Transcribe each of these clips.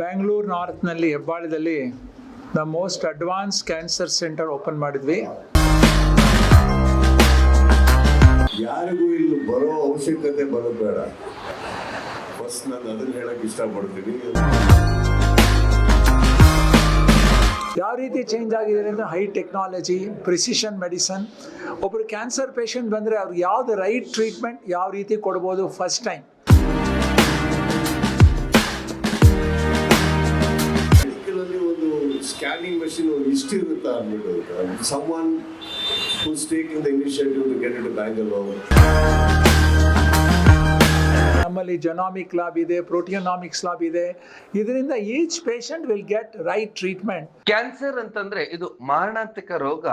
ಬ್ಯಾಂಗ್ಳೂರು ನಾರ್ತ್ನಲ್ಲಿ ಹೆಬ್ಬಾಳದಲ್ಲಿ the most advance cancer centre open ಮಾಡಿದ್ವಿ. ಯಾರಿಗೂ ಇಲ್ಲಿ ಬರೋ ಅವಶ್ಯಕತೆ ಬರೋದು ಬೇಡ. ಫಸ್ಟ್ ನಾನು ಅದನ್ನ ಹೇಳಕ್ ಇಷ್ಟಪಡ್ತೀನಿ. ಯಾವ ರೀತಿ ಚೇಂಜ್ ಆಗಿದೆ ಅಂದರೆ ಹೈ ಟೆಕ್ನಾಲಜಿ, ಪ್ರಿಸಿಷನ್ ಮೆಡಿಸನ್. ಒಬ್ಬರು ಕ್ಯಾನ್ಸರ್ ಪೇಷಂಟ್ ಬಂದರೆ ಅವ್ರಿಗೆ ಯಾವ್ದು ರೈಟ್ ಟ್ರೀಟ್ಮೆಂಟ್ ಯಾವ ರೀತಿ ಕೊಡ್ಬೋದು ಫಸ್ಟ್ ಟೈಮ್. ಮೆಡಿಕಲಲ್ಲಿ ಒಂದು ಸ್ಕ್ಯಾನಿಂಗ್ ಮಷಿನ್ ಇಷ್ಟಿರುತ್ತಾ ಅಂದ್ಬಿಟ್ಟು someone who's taking the initiative to get into Bangalore. ನಮ್ಮಲ್ಲಿ ಜೆನಾಮಿಕ್ ಲ್ಯಾಬ್ ಇದೆ, ಪ್ರೋಟಿಯೋನಾಮಿಕ್ಸ್ ಲ್ಯಾಬ್ ಇದೆ. ಇದರಿಂದ each patient will get right treatment. Cancer ಅಂತಂದ್ರೆ ಇದು ಮಾರಣಾಂತಿಕ ರೋಗ.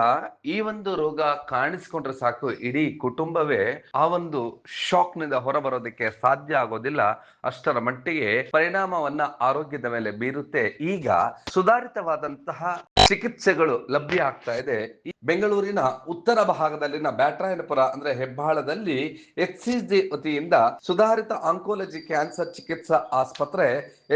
ಈ ಒಂದು ರೋಗ ಕಾಣಿಸ್ಕೊಂಡ್ರೆ ಸಾಕು, ಇಡೀ ಕುಟುಂಬವೇ ಆ ಒಂದು ಶಾಕ್ ನಿಂದ ಹೊರಬರೋದಕ್ಕೆ ಸಾಧ್ಯ ಆಗೋದಿಲ್ಲ. ಅಷ್ಟರ ಮಟ್ಟಿಗೆ ಪರಿಣಾಮವನ್ನ ಆರೋಗ್ಯದ ಮೇಲೆ ಬೀರುತ್ತೆ. ಈಗ ಸುಧಾರಿತವಾದಂತಹ ಚಿಕಿತ್ಸೆಗಳು ಲಭ್ಯ ಆಗ್ತಾ ಇದೆ. ಬೆಂಗಳೂರಿನ ಉತ್ತರ ಭಾಗದಲ್ಲಿನ ಬ್ಯಾಟರಾಯನಪುರ ಅಂದ್ರೆ ಹೆಬ್ಬಾಳದಲ್ಲಿ HCG ವತಿಯಿಂದ ಸುಧಾರಿತ ಆಂಕೋಲಜಿ ಕ್ಯಾನ್ಸರ್ ಚಿಕಿತ್ಸಾ ಆಸ್ಪತ್ರೆ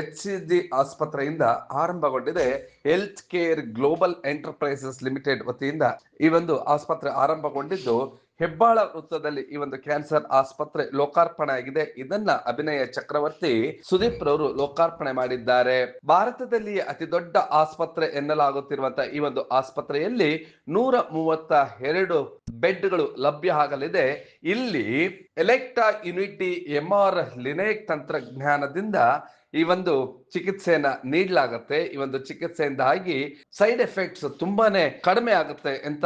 HCG ಆಸ್ಪತ್ರೆಯಿಂದ ಆರಂಭಗೊಂಡಿದೆ. Health care global enterprises limited ವತಿಯಿಂದ ಈ ಒಂದು ಆಸ್ಪತ್ರೆ ಆರಂಭಗೊಂಡಿದ್ದು ಹೆಬ್ಬಾಳ ವೃತ್ತದಲ್ಲಿ ಈ ಒಂದು ಕ್ಯಾನ್ಸರ್ ಆಸ್ಪತ್ರೆ ಲೋಕಾರ್ಪಣೆ ಆಗಿದೆ. ಇದನ್ನ ಅಭಿನಯ ಚಕ್ರವರ್ತಿ ಸುದೀಪ್ ರವರು ಲೋಕಾರ್ಪಣೆ ಮಾಡಿದ್ದಾರೆ. ಭಾರತದಲ್ಲಿ ಅತಿ ದೊಡ್ಡ ಆಸ್ಪತ್ರೆ ಎನ್ನಲಾಗುತ್ತಿರುವಂತಹ ಈ ಒಂದು ಆಸ್ಪತ್ರೆಯಲ್ಲಿ 132 ಬೆಡ್ಗಳು ಲಭ್ಯ ಆಗಲಿದೆ. ಇಲ್ಲಿ ಎಲೆಕ್ಟ್ರಾ ಯುನಿಟಿ MR ಲಿನೇಕ್ ತಂತ್ರಜ್ಞಾನದಿಂದ ಈ ಒಂದು ಚಿಕಿತ್ಸೆಯನ್ನ ನೀಡಲಾಗುತ್ತೆ. ಈ ಒಂದು ಚಿಕಿತ್ಸೆಯಿಂದಾಗಿ ಸೈಡ್ ಎಫೆಕ್ಟ್ಸ್ ತುಂಬಾನೇ ಕಡಿಮೆ ಆಗುತ್ತೆ ಅಂತ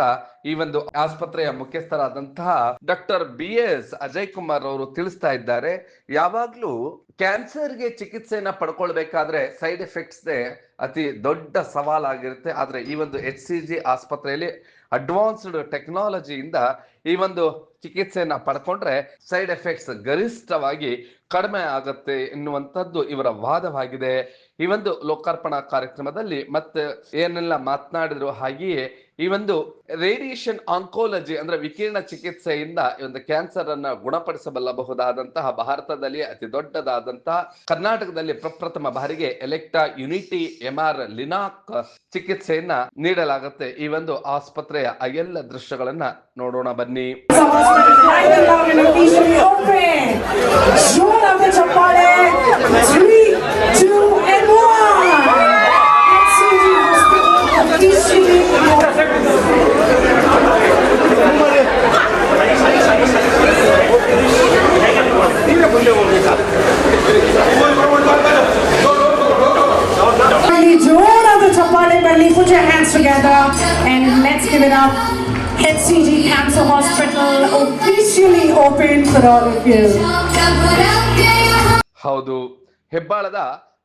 ಈ ಒಂದು ಆಸ್ಪತ್ರೆಯ ಮುಖ್ಯಸ್ಥರಾದಂತಹ ಡಾಕ್ಟರ್ BS ಅಜಯ್ ಕುಮಾರ್ ಅವರು ತಿಳಿಸ್ತಾ ಇದ್ದಾರೆ. ಯಾವಾಗ್ಲೂ ಕ್ಯಾನ್ಸರ್ಗೆ ಚಿಕಿತ್ಸೆಯನ್ನ ಪಡ್ಕೊಳ್ಬೇಕಾದ್ರೆ ಸೈಡ್ ಎಫೆಕ್ಟ್ಸ್ ಅತಿ ದೊಡ್ಡ ಸವಾಲಾಗಿರುತ್ತೆ. ಆದ್ರೆ ಈ ಒಂದು HCG ಆಸ್ಪತ್ರೆಯಲ್ಲಿ ಅಡ್ವಾನ್ಸ್ಡ್ ಟೆಕ್ನಾಲಜಿಯಿಂದ ಈ ಒಂದು ಚಿಕಿತ್ಸೆಯನ್ನ ಪಡ್ಕೊಂಡ್ರೆ ಸೈಡ್ ಎಫೆಕ್ಟ್ಸ್ ಗರಿಷ್ಠವಾಗಿ ಕಡಿಮೆ ಆಗುತ್ತೆ ಎನ್ನುವಂಥದ್ದು ಇವರ ವಾದವಾಗಿದೆ. ಈ ಒಂದು ಲೋಕಾರ್ಪಣಾ ಕಾರ್ಯಕ್ರಮದಲ್ಲಿ ಮತ್ತೆ ಏನೆಲ್ಲ ಮಾತನಾಡಿದ್ರು, ಹಾಗೆಯೇ ಈ ಒಂದು ರೇಡಿಯೇಷನ್ ಆಂಕೋಲಜಿ ಅಂದ್ರೆ ವಿಕಿರಣ ಚಿಕಿತ್ಸೆಯಿಂದ ಈ ಒಂದು ಕ್ಯಾನ್ಸರ್ ಅನ್ನ ಗುಣಪಡಿಸಬಲ್ಲಬಹುದಾದಂತಹ ಭಾರತದಲ್ಲಿ ಅತಿ ದೊಡ್ಡದಾದಂತಹ ಕರ್ನಾಟಕದಲ್ಲಿ ಪ್ರಪ್ರಥಮ ಬಾರಿಗೆ ಎಲೆಕ್ಟ್ರಾ ಯುನಿಟಿ MR ಲಿನಾಕ್ ಚಿಕಿತ್ಸೆಯನ್ನ ನೀಡಲಾಗುತ್ತೆ. ಈ ಒಂದು ಆಸ್ಪತ್ರೆಯ ಆ ಎಲ್ಲ ದೃಶ್ಯಗಳನ್ನ ನೋಡೋಣ ಬನ್ನಿ. Put your hands together and let's give it up. HCG Cancer Hospital officially open for all of you. ಹೌದು, ಹೆಬ್ಬಾಳದ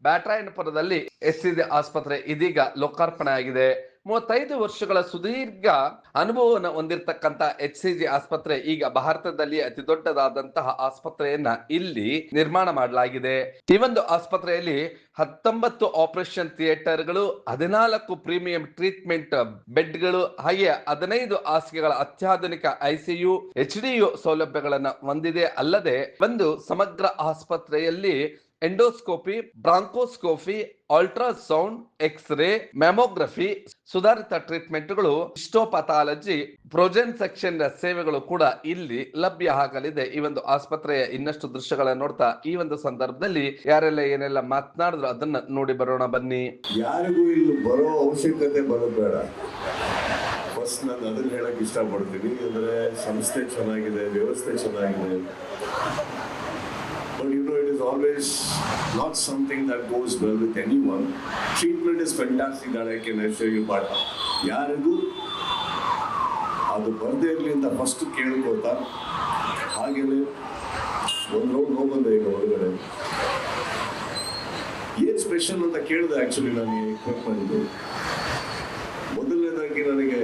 ಬ್ಯಾಟರಾಯನಪುರದಲ್ಲಿ HCG ಆಸ್ಪತ್ರೆ ಇದೀಗ ಲೋಕಾರ್ಪಣೆ ಆಗಿದೆ. 35 ವರ್ಷಗಳ ಸುದೀರ್ಘ ಅನುಭವವನ್ನು ಹೊಂದಿರತಕ್ಕಂತ HCG ಆಸ್ಪತ್ರೆ ಈಗ ಭಾರತದಲ್ಲಿ ಅತಿ ದೊಡ್ಡದಾದಂತಹ ಆಸ್ಪತ್ರೆಯನ್ನ ಇಲ್ಲಿ ನಿರ್ಮಾಣ ಮಾಡಲಾಗಿದೆ. ಈ ಒಂದು ಆಸ್ಪತ್ರೆಯಲ್ಲಿ 19 ಆಪರೇಷನ್ ಥಿಯೇಟರ್ಗಳು, 14 ಪ್ರೀಮಿಯಂ ಟ್ರೀಟ್ಮೆಂಟ್ ಬೆಡ್ಗಳು, ಹಾಗೆ 15 ಹಾಸಿಗೆಗಳ ಅತ್ಯಾಧುನಿಕ ICU HDU ಸೌಲಭ್ಯಗಳನ್ನ ಹೊಂದಿದೆ. ಅಲ್ಲದೆ ಒಂದು ಸಮಗ್ರ ಆಸ್ಪತ್ರೆಯಲ್ಲಿ endoscopy, bronchoscopy, ultrasound, x ray, mammography, ಸುಧಾರಿತ ಟ್ರೀಟ್ಮೆಂಟ್ಗಳು, ಹಿಸ್ಟೋಪಥಾಲಜಿ, ಪ್ರೋಜೆನ್ ಸೆಕ್ಷನ್ ಸೇವೆಗಳು ಕೂಡ ಇಲ್ಲಿ ಲಭ್ಯ ಆಗಲಿದೆ. ಈ ಒಂದು ಆಸ್ಪತ್ರೆಯ ಇನ್ನಷ್ಟು ದೃಶ್ಯಗಳನ್ನ ನೋಡ್ತಾ ಈ ಒಂದು ಸಂದರ್ಭದಲ್ಲಿ ಯಾರೆಲ್ಲ ಏನೆಲ್ಲ ಮಾತನಾಡಿದ್ರು ಅದನ್ನ ನೋಡಿ ಬರೋಣ ಬನ್ನಿ. ಯಾರಿಗೂ ಇಲ್ಲಿ ಬರೋ ಅವಶ್ಯಕತೆ ಬರೋದು ಬೇಡ. ಫಸ್ಟ್ ನಾನು ಅದನ್ನ ಹೇಳಕ್ ಇಷ್ಟಪಡ್ತೀನಿ. ಅಂದ್ರೆ ಸಂಸ್ಥೆ ಚೆನ್ನಾಗಿದೆ, ವ್ಯವಸ್ಥೆ ಚೆನ್ನಾಗಿದೆ. But you know, it is always not something that goes well with anyone. Treatment is fantastic, that I can assure you, but ಯಾರಿಗೂ ಅದು ಬರದೇ ಇರಲಿ ಅಂತ ಫಸ್ಟ್ ಕೇಳ್ಕೊತಾ, ಹಾಗೇನೆ ಒಂದು ರೌಂಡ್ ಹೋಗ್ಬಂದೆ ಈಗ ಹೊರಗಡೆ. ಏನ್ ಸ್ಪೆಷಲ್ ಅಂತ ಕೇಳಿದೆ ಆಕ್ಚುಲಿ ನಾನು ಎಕ್ವಿಪ್ಮೆಂಟ್. ಮೊದಲನೇದಾಗಿ ನನಗೆ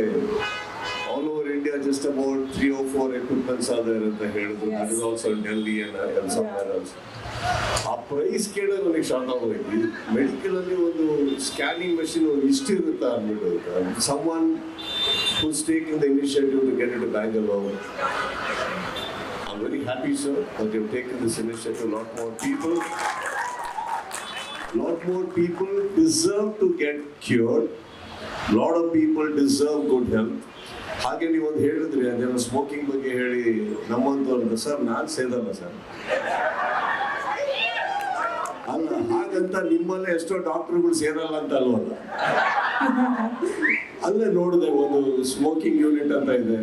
all over India just about 3 or 4 equipments are there ಅಂತ ಹೇಳಿದ್ರು. That is also in Delhi and somewhere else. ಆ ಪ್ರೈಸ್ ಕೇಳಿದ್ರೆ ನನಗೆ ಶಾಕ್ ಆಗೋಯ್ತು. ಮೆಡಿಕಲ್ ಅಲ್ಲಿ ಒಂದು ಸ್ಕ್ಯಾನಿಂಗ್ ಮಷಿನ್ ಇಷ್ಟಿರುತ್ತಾ ಅಂದ್ಬಿಟ್ಟು someone who's taking the initiative to get into Bangalore. I'm very happy, sir, that you've taken this initiative. A lot more people lot more people deserve to get cured. Lot of people deserve good health. ಹಾಗೆ ನೀವು ಒಂದು ಹೇಳಿದ್ರಿ ಅದೇನೋ smoking ಬಗ್ಗೆ ಹೇಳಿ ನಮ್ಮಂತವ್ರು sir ನಾನು ಸೇದಲ್ಲ sir ಅಲ್ಲ ಹಾಗಂತ ನಿಮ್ಮಲ್ಲೇ ಎಷ್ಟೋ ಡಾಕ್ಟರ್ಗಳು ಸೇರಲ್ಲ ಅಂತ ಅಲ್ವಲ್ಲ ಅಲ್ಲೇ ನೋಡಿದೆ ಒಂದು ಸ್ಮೋಕಿಂಗ್ ಯೂನಿಟ್ ಅಂತ ಇದೆ.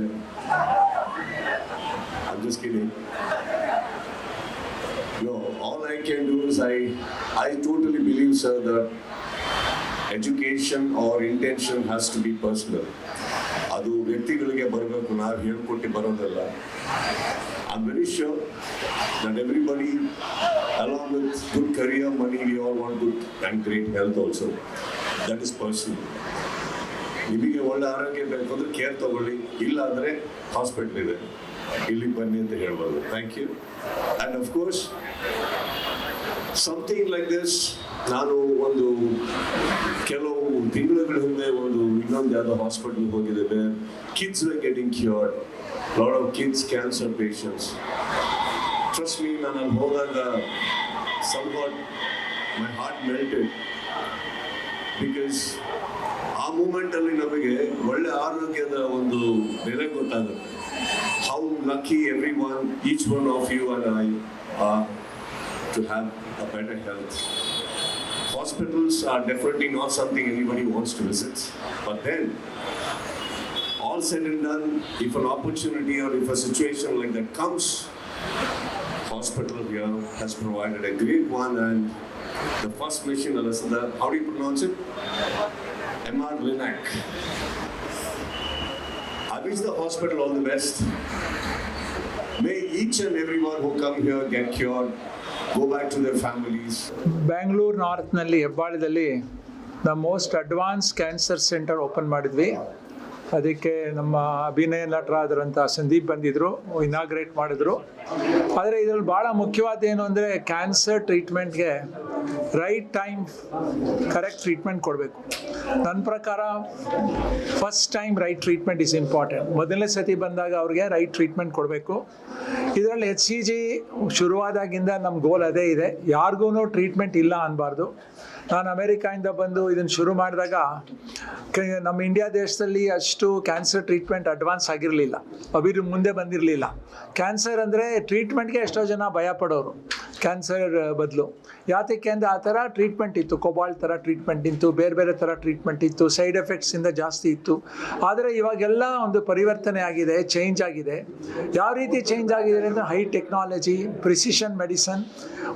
I'm just kidding. No, all I can do is I totally believe, sir, that education or intention has to be personal. ಅದು ವ್ಯಕ್ತಿಗಳಿಗೆ ಬರಬೇಕು, ನಾವು ಹೇಳ್ಕೊಟ್ಟು ಬರೋದಲ್ಲ. I'm very sure that everybody, along with good career, money, we all want good and great health also. That is personal. ನಿಮಗೆ ಒಳ್ಳೆ ಆರೋಗ್ಯ ಬೇಕು ಅಂದ್ರೆ ಕೇರ್ ತಗೊಳ್ಳಿ, ಇಲ್ಲ ಅಂದರೆ ಹಾಸ್ಪಿಟಲ್ ಇದೆ, ಇಲ್ಲಿಗೆ ಬನ್ನಿ ಅಂತ ಹೇಳ್ಬೋದು. Thank you. And of course something like this, ನಾನು ಒಂದು ಕೆಲವು ತಿಂಗಳ ಹಿಂದೆ ಒಂದು ಇನ್ನೊಂದು ಯಾವುದೋ ಹಾಸ್ಪಿಟಲ್ಗೆ ಹೋಗಿದ್ದೇನೆ. Kids var getting cured, lot of kids cancer patients. Trust me, ನಾನು ಅಲ್ಲಿ ಹೋದಾಗ somewhat my heart melted, because ಆ ಮೂಮೆಂಟಲ್ಲಿ ನಮಗೆ ಒಳ್ಳೆ ಆರೋಗ್ಯದ ಒಂದು ಬೆಲೆ ಗೊತ್ತಾಗುತ್ತೆ. How lucky everyone, each one of you and I are to have a better health. Hospitals are definitely not something anybody wants to visit, but then all said and done, if an opportunity or if a situation like that comes, hospital here has provided a great one. And the first mission, Alasada, how do you pronounce it? MR Linac. I wish the hospital all the best. May each and everyone who come here get cured, go back to their families. Bangalore ನಾರ್ತ್ನಲ್ಲಿ ಹೆಬ್ಬಾಳದಲ್ಲಿ the most advance cancer centre open ಮಾಡಿದ್ವಿ. ಅದಕ್ಕೆ ನಮ್ಮ ಅಭಿನಯ ನಟರಾದಂಥ ಸಂದೀಪ್ ಬಂದಿದ್ದರು, inaugurate ಮಾಡಿದ್ರು. ಆದರೆ ಇದರಲ್ಲಿ ಭಾಳ ಮುಖ್ಯವಾದ ಏನು ಅಂದರೆ ಕ್ಯಾನ್ಸರ್ ಟ್ರೀಟ್ಮೆಂಟ್ಗೆ ರೈಟ್ ಟೈಮ್ ಕರೆಕ್ಟ್ ಟ್ರೀಟ್ಮೆಂಟ್ ಕೊಡಬೇಕು. ನನ್ನ ಪ್ರಕಾರ first time right treatment is important. ಮೊದಲನೇ ಸತಿ ಬಂದಾಗ ಅವ್ರಿಗೆ ರೈಟ್ ಟ್ರೀಟ್ಮೆಂಟ್ ಕೊಡಬೇಕು. ಇದರಲ್ಲಿ HCG ಶುರುವಾದಾಗಿಂದ ನಮ್ಮ ಗೋಲ್ ಅದೇ ಇದೆ, ಯಾರಿಗೂ ಟ್ರೀಟ್ಮೆಂಟ್ ಇಲ್ಲ ಅನ್ನಬಾರ್ದು. ನಾನು ಅಮೇರಿಕಾಯಿಂದ ಬಂದು ಇದನ್ನು ಶುರು ಮಾಡಿದಾಗ ನಮ್ಮ ಇಂಡಿಯಾ ದೇಶದಲ್ಲಿ ಅಷ್ಟು ಕ್ಯಾನ್ಸರ್ ಟ್ರೀಟ್ಮೆಂಟ್ ಅಡ್ವಾನ್ಸ್ ಆಗಿರಲಿಲ್ಲ, ಮುಂದೆ ಬಂದಿರಲಿಲ್ಲ. ಕ್ಯಾನ್ಸರ್ ಅಂದರೆ ಟ್ರೀಟ್ಮೆಂಟ್ಗೆ ಎಷ್ಟೋ ಜನ ಭಯ ಪಡೋರು ಕ್ಯಾನ್ಸರ್ ಬದಲು. ಯಾತಕ್ಕೆ ಅಂದರೆ ಆ ಥರ ಟ್ರೀಟ್ಮೆಂಟ್ ಇತ್ತು, ಕೊಬಾಲ್ಟ್ ಥರ ಟ್ರೀಟ್ಮೆಂಟ್ ಇತ್ತು, ಬೇರೆ ಬೇರೆ ಥರ ಟ್ರೀಟ್ಮೆಂಟ್ ಇತ್ತು, ಸೈಡ್ ಎಫೆಕ್ಟ್ಸಿಂದ ಜಾಸ್ತಿ ಇತ್ತು. ಆದರೆ ಇವಾಗೆಲ್ಲ ಒಂದು ಪರಿವರ್ತನೆ ಆಗಿದೆ, ಚೇಂಜ್ ಆಗಿದೆ. ಯಾವ ರೀತಿ ಚೇಂಜ್ ಆಗಿದೆ ಅಂದರೆ ಹೈ ಟೆಕ್ನಾಲಜಿ, ಪ್ರಿಸಿಷನ್ ಮೆಡಿಸನ್.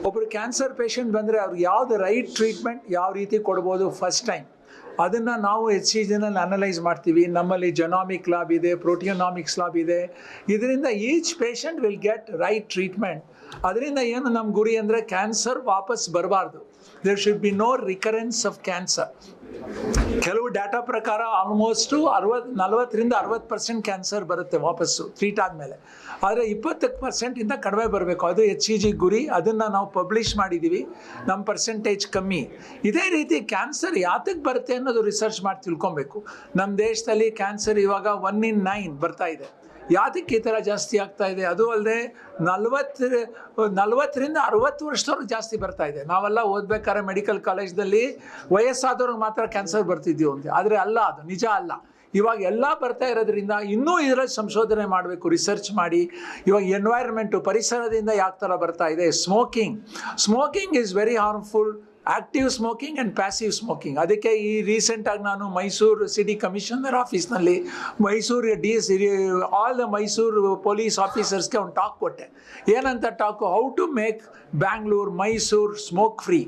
ಒಬ್ಬರು ಕ್ಯಾನ್ಸರ್ ಪೇಷಂಟ್ ಬಂದರೆ ಅವ್ರಿಗೆ ಯಾವುದು ರೈಟ್ ಟ್ರೀಟ್ಮೆಂಟ್ ಯಾವ ರೀತಿ ಕೊಡ್ಬೋದು ಫಸ್ಟ್ ಟೈಮ್, ಅದನ್ನು ನಾವು HCGನಲ್ಲಿ ಅನಲೈಸ್ ಮಾಡ್ತೀವಿ. ನಮ್ಮಲ್ಲಿ ಜೆನಾಮಿಕ್ ಲ್ಯಾಬ್ ಇದೆ, ಪ್ರೋಟಿಯೋನಾಮಿಕ್ಸ್ ಲ್ಯಾಬ್ ಇದೆ. ಇದರಿಂದ each patient will get right treatment. ಅದರಿಂದ ಏನು ನಮ್ಮ ಗುರಿ ಅಂದರೆ ಕ್ಯಾನ್ಸರ್ ವಾಪಸ್ ಬರಬಾರ್ದು. There should be no recurrence of cancer. ಕೆಲವು ಡಾಟಾ ಪ್ರಕಾರ ಆಲ್ಮೋಸ್ಟು 40-60% ಕ್ಯಾನ್ಸರ್ ಬರುತ್ತೆ ವಾಪಸ್ಸು ಟ್ರೀಟ್ ಆದಮೇಲೆ. ಆದರೆ 20% ಕಡಿಮೆ ಬರಬೇಕು, ಅದು HCG ಗುರಿ. ಅದನ್ನು ನಾವು ಪಬ್ಲಿಷ್ ಮಾಡಿದ್ದೀವಿ, ನಮ್ಮ ಪರ್ಸೆಂಟೇಜ್ ಕಮ್ಮಿ. ಇದೇ ರೀತಿ ಕ್ಯಾನ್ಸರ್ ಯಾತಕ್ಕೆ ಬರುತ್ತೆ ಅನ್ನೋದು ರಿಸರ್ಚ್ ಮಾಡಿ ತಿಳ್ಕೊಬೇಕು. ನಮ್ಮ ದೇಶದಲ್ಲಿ ಕ್ಯಾನ್ಸರ್ ಇವಾಗ 1 in 9 ಬರ್ತಾ ಇದೆ. ಯಾತಕ್ಕೆ ಈ ಥರ ಜಾಸ್ತಿ ಆಗ್ತಾ ಇದೆ? ಅದು ಅಲ್ಲದೆ 40-60 ವರ್ಷದವ್ರಿಗೆ ಜಾಸ್ತಿ ಬರ್ತಾ ಇದೆ. ನಾವೆಲ್ಲ ಓದಬೇಕಾದ್ರೆ ಮೆಡಿಕಲ್ ಕಾಲೇಜ್ದಲ್ಲಿ ವಯಸ್ಸಾದವ್ರಿಗೆ ಮಾತ್ರ ಕ್ಯಾನ್ಸರ್ ಬರ್ತಿದ್ದೀವಿ ಅಂತ, ಆದರೆ ಅಲ್ಲ, ಅದು ನಿಜ ಅಲ್ಲ. ಇವಾಗ ಎಲ್ಲ ಬರ್ತಾ ಇರೋದ್ರಿಂದ ಇನ್ನೂ ಇದರಲ್ಲಿ ಸಂಶೋಧನೆ ಮಾಡಬೇಕು, ರಿಸರ್ಚ್ ಮಾಡಿ. ಇವಾಗ ಎನ್ವೈರ್ಮೆಂಟು, ಪರಿಸರದಿಂದ ಯಾವ ಥರ ಬರ್ತಾ ಇದೆ. Smoking is very harmful. Active smoking and passive smoking. ಅದಕ್ಕೆ ಈ ರೀಸೆಂಟಾಗಿ ನಾನು ಮೈಸೂರು ಸಿಟಿ ಕಮಿಷನರ್ ಆಫೀಸ್ನಲ್ಲಿ Mysuru all the Mysuru police ಆಫೀಸರ್ಸ್ಗೆ ಒಂದು ಟಾಕ್ ಕೊಟ್ಟೆ. ಏನಂತ talk? How to make Bangalore, Mysuru smoke free.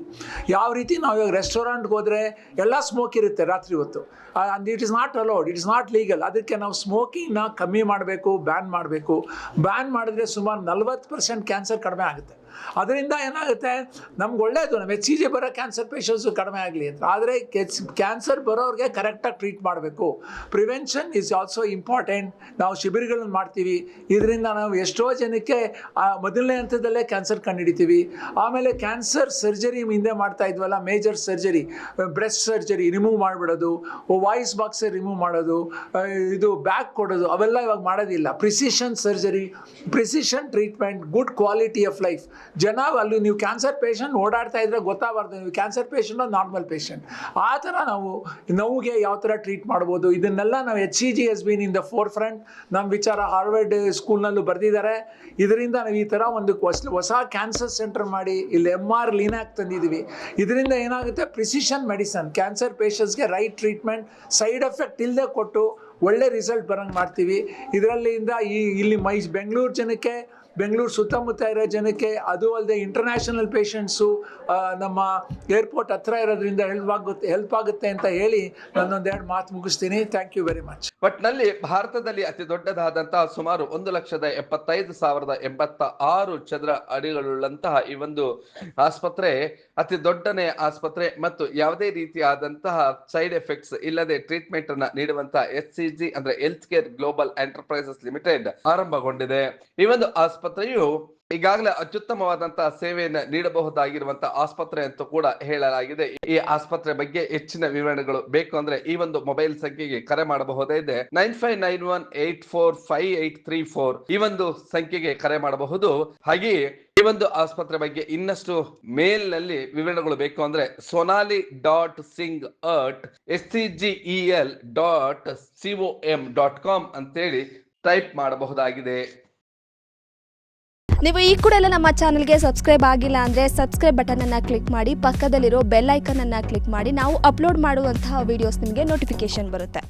ಯಾವ ರೀತಿ ನಾವು ಇವಾಗ ರೆಸ್ಟೋರೆಂಟ್ಗೆ ಹೋದರೆ ಎಲ್ಲ ಸ್ಮೋಕ್ ಇರುತ್ತೆ ರಾತ್ರಿ ಹೊತ್ತು, and it is not allowed, it is not legal. ಅದಕ್ಕೆ ನಾವು ಸ್ಮೋಕಿಂಗ್ನ ಕಮ್ಮಿ ಮಾಡಬೇಕು, ಬ್ಯಾನ್ ಮಾಡಬೇಕು. ಬ್ಯಾನ್ ಮಾಡಿದ್ರೆ ಸುಮಾರು 40% ಕ್ಯಾನ್ಸರ್ ಕಡಿಮೆ ಆಗುತ್ತೆ. ಅದರಿಂದ ಏನಾಗುತ್ತೆ, ನಮ್ಗೆ ಒಳ್ಳೆಯದು, ನಮ್ಮ HCG ಬರೋ ಕ್ಯಾನ್ಸರ್ ಪೇಷಂಟ್ಸು ಕಡಿಮೆ ಆಗಲಿ ಅಂತ. ಆದರೆ ಕ್ಯಾನ್ಸರ್ ಬರೋರಿಗೆ ಕರೆಕ್ಟಾಗಿ ಟ್ರೀಟ್ ಮಾಡಬೇಕು. Prevention is also important. ನಾವು ಶಿಬಿರಗಳನ್ನು ಮಾಡ್ತೀವಿ, ಇದರಿಂದ ನಾವು ಎಷ್ಟೋ ಜನಕ್ಕೆ ಮೊದಲನೇ ಹಂತದಲ್ಲೇ ಕ್ಯಾನ್ಸರ್ ಕಂಡುಹಿಡಿತೀವಿ. ಆಮೇಲೆ ಕ್ಯಾನ್ಸರ್ ಸರ್ಜರಿ ಹಿಂದೆ ಮಾಡ್ತಾ ಇದ್ವಲ್ಲ, major surgery, breast surgery remove ಮಾಡಿಬಿಡೋದು, ವಾಯ್ಸ್ ಬಾಕ್ಸ್ ರಿಮೂವ್ ಮಾಡೋದು, ಇದು ಬ್ಯಾಕ್ ಕೊಡೋದು, ಅವೆಲ್ಲ ಇವಾಗ ಮಾಡೋದಿಲ್ಲ. Precision surgery, precision treatment, good quality of life. ಜನ ಅಲ್ಲಿ ನೀವು ಕ್ಯಾನ್ಸರ್ ಪೇಷಂಟ್ ಓಡಾಡ್ತಾ ಇದ್ರೆ ಗೊತ್ತಾಗಬಾರ್ದು ನೀವು ಕ್ಯಾನ್ಸರ್ ಪೇಷಂಟ್ ನಾರ್ಮಲ್ ಪೇಷಂಟ್. ಆ ಥರ ನಾವು ನೋವಿಗೆ ಯಾವ ಥರ ಟ್ರೀಟ್ ಮಾಡ್ಬೋದು ಇದನ್ನೆಲ್ಲ ನಾವು HCG has been in the forefront. ನಮ್ಮ ವಿಚಾರ ಹಾರ್ವರ್ಡ್ ಸ್ಕೂಲ್ನಲ್ಲೂ ಬರೆದಿದ್ದಾರೆ. ಇದರಿಂದ ನಾವು ಈ ಥರ ಒಂದು ಹೊಸ ಕ್ಯಾನ್ಸರ್ ಸೆಂಟರ್ ಮಾಡಿ ಇಲ್ಲಿ MR ಲೀನಾಕ್ ತಂದಿದ್ದೀವಿ. ಇದರಿಂದ ಏನಾಗುತ್ತೆ, ಪ್ರಿಸಿಷನ್ ಮೆಡಿಸನ್ ಕ್ಯಾನ್ಸರ್ ಪೇಷಂಟ್ಸ್ಗೆ ರೈಟ್ ಟ್ರೀಟ್ಮೆಂಟ್ ಸೈಡ್ ಎಫೆಕ್ಟ್ ಇಲ್ಲದೆ ಕೊಟ್ಟು ಒಳ್ಳೆ ರಿಸಲ್ಟ್ ಬರೋಂಗೆ ಮಾಡ್ತೀವಿ. ಇದರಲ್ಲಿಂದ ಇಲ್ಲಿ ಬೆಂಗಳೂರು ಜನಕ್ಕೆ, ಬೆಂಗಳೂರು ಸುತ್ತಮುತ್ತ ಇರೋ ಜನಕ್ಕೆ, ಅದು ಅಲ್ಲದೆ ಇಂಟರ್ನ್ಯಾಷನಲ್ ಪೇಷಂಟ್ಸು ನಮ್ಮ ಏರ್ಪೋರ್ಟ್ ಹತ್ರ ಇರೋದ್ರಿಂದ ಹೆಲ್ಪ್ ಆಗುತ್ತೆ ಅಂತ ಹೇಳಿ ನಾನೊಂದೆರಡು ಮಾತು ಮುಗಿಸ್ತೀನಿ. Thank you very much. ಒಟ್ನಲ್ಲಿ ಭಾರತದಲ್ಲಿ ಅತಿ ದೊಡ್ಡದಾದಂತಹ ಸುಮಾರು 1,75,86 ಚದರ ಅಡಿಗಳುಳ್ಳಂತಹ ಈ ಒಂದು ಆಸ್ಪತ್ರೆ ಅತಿ ದೊಡ್ಡನೇ ಆಸ್ಪತ್ರೆ ಮತ್ತು ಯಾವುದೇ ರೀತಿಯಾದಂತಹ ಸೈಡ್ ಎಫೆಕ್ಟ್ಸ್ ಇಲ್ಲದೆ ಟ್ರೀಟ್ಮೆಂಟ್ ಅನ್ನ ನೀಡುವಂತಹ HCG ಅಂದ್ರೆ health care global enterprises limited ಆರಂಭಗೊಂಡಿದೆ. ಈ ಒಂದು ಆಸ್ಪತ್ರೆಯು ಈಗಾಗಲೇ ಅತ್ಯುತ್ತಮವಾದಂತಹ ಸೇವೆಯನ್ನು ನೀಡಬಹುದಾಗಿರುವಂತಹ ಆಸ್ಪತ್ರೆ ಅಂತ ಕೂಡ ಹೇಳಲಾಗಿದೆ. ಈ ಆಸ್ಪತ್ರೆ ಬಗ್ಗೆ ಹೆಚ್ಚಿನ ವಿವರಣೆಗಳು ಬೇಕು ಅಂದ್ರೆ ಈ ಒಂದು ಮೊಬೈಲ್ ಸಂಖ್ಯೆಗೆ ಕರೆ ಮಾಡಬಹುದಾಗಿದೆ. 9591845834 ಈ ಒಂದು ಸಂಖ್ಯೆಗೆ ಕರೆ ಮಾಡಬಹುದು. ಹಾಗೆಯೇ ಈ ಒಂದು ಆಸ್ಪತ್ರೆ ಬಗ್ಗೆ ಇನ್ನಷ್ಟು ಮೇಲ್ ನಲ್ಲಿ ವಿವರಣೆಗಳು ಬೇಕು ಅಂದ್ರೆ sonali.singh@scgel.com ಅಂತೇಳಿ ಟೈಪ್ ಮಾಡಬಹುದಾಗಿದೆ. ನೀವು ಈ ಕೂಡ ಎಲ್ಲ ನಮ್ಮ ಚಾನಲ್ಗೆ ಸಬ್ಸ್ಕ್ರೈಬ್ ಆಗಿಲ್ಲ ಅಂದರೆ ಸಬ್ಸ್ಕ್ರೈಬ್ ಬಟನನ್ನು ಕ್ಲಿಕ್ ಮಾಡಿ, ಪಕ್ಕದಲ್ಲಿರೋ ಬೆಲ್ ಐಕನನ್ನು ಕ್ಲಿಕ್ ಮಾಡಿ. ನಾವು ಅಪ್ಲೋಡ್ ಮಾಡುವಂತಹ ವಿಡಿಯೋಸ್ ನಿಮಗೆ ನೋಟಿಫಿಕೇಶನ್ ಬರುತ್ತೆ.